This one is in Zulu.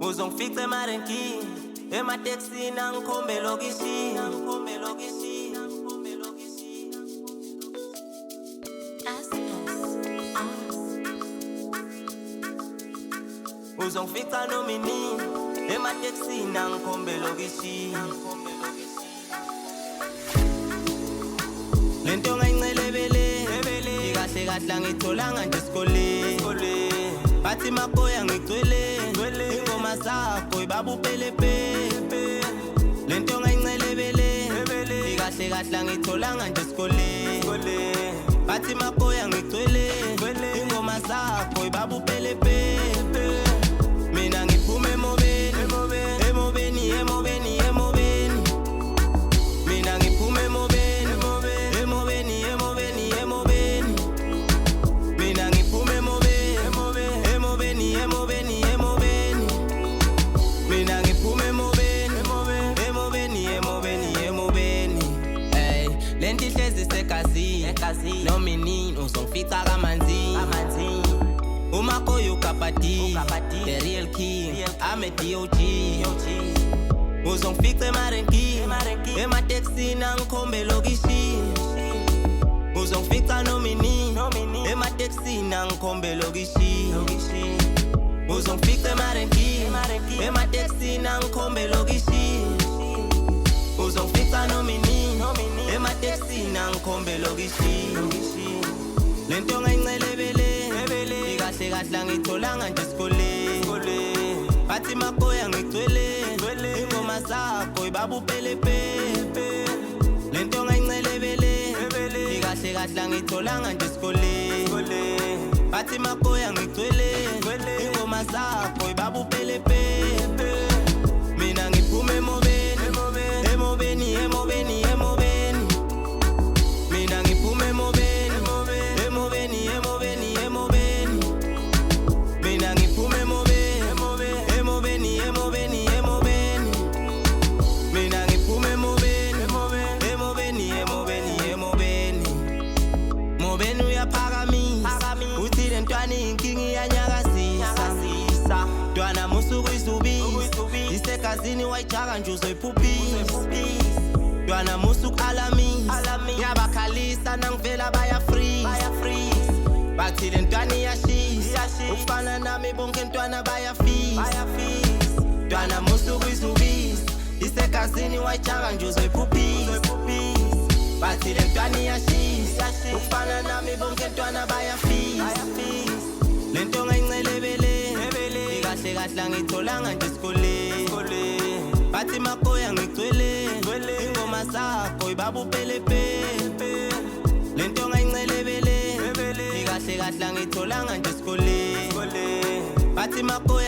Uzongifica emarenki, emateksini angikhombe lokishi. Uzongifica nomini, emateksini angikhombe lokishi. Lento ngayincelebele, ikahle kahle angitholanga nje esikoleni. Bathi makoya ngigcwele, ingoma zakho ibaba upelepele. Lento ngayincelebele, ikahle kahle angitholanga nje esikoleni. Bathi makoya ngigcwele, ingoma zakho ibaba upelepele. Mina ngiphume emobeni, emobeni, emobeni, emobeni. Mina ngiphume emobeni, emobeni, emobeni, emobeni. Mina ngiphume emobeni, emobeni, emobeni, emobeni. Mina ngiphume emobeni, emobeni, emobeni, emobeni. Hey, lento ihlezi segazini, nomini uzongifica kamanzini. Umakoya ukapati, the real king, I'm a D.O.G. Uzongifica emarenki, emateksini angikhombe lokishi. Uzongifica nomini, emateksini angikhombe lokishi. Uzongifica emarenki, emateksini angikhombe lokishi. Uzongifica nomini, emateksini angikhombe lokishi. Lento ngayincelebele, ikahle kahle angitholanga nje esikoleni. Bathi makoya ngigcwele, ingoma zakho ibaba upelepele. Lento ngayincelebele, ikahle kahle angitholanga nje esikoleni. Bathi makoya ngigcwele, ingoma zakho ibaba upelepele. Mina ngiphume emobeni, emobeni, emobeni, emobeni. Mina ngiphume emobeni, emobeni, emobeni, emobeni. Mina ngiphume emobeni, emobeni, emobeni, emobeni. Mina ngiphume emobeni, emobeni, emobeni, emobeni. Mobeni uyaphakamisa, uthi le ntwana iyinkinga iyanyakazisa. Ntwana musuku izubisa, isegazini wayijaka nje uzoyiphuphisa. Ntwana musuku alamisa, ngiyabakhalisa nangivela bayafreeze. Bathi le ntwana iyashisa, ukufana nami bonke ntwana bayafisa. Ntwana musuku izubisa, isegazini wayijaka nje uzoyiphuphisa. Bathi le ntwana iyashisa, ukufana nami bonke ntwana bayafisa. Lento ngayincelebele, ikahle kahle angitholanga nje esikoleni. Bathi makoya ngigcwele, ingoma zakho ibaba upelepele. Lento ngayincelebele, ikahle kahle angitholanga nje esikoleni. Bathi makoya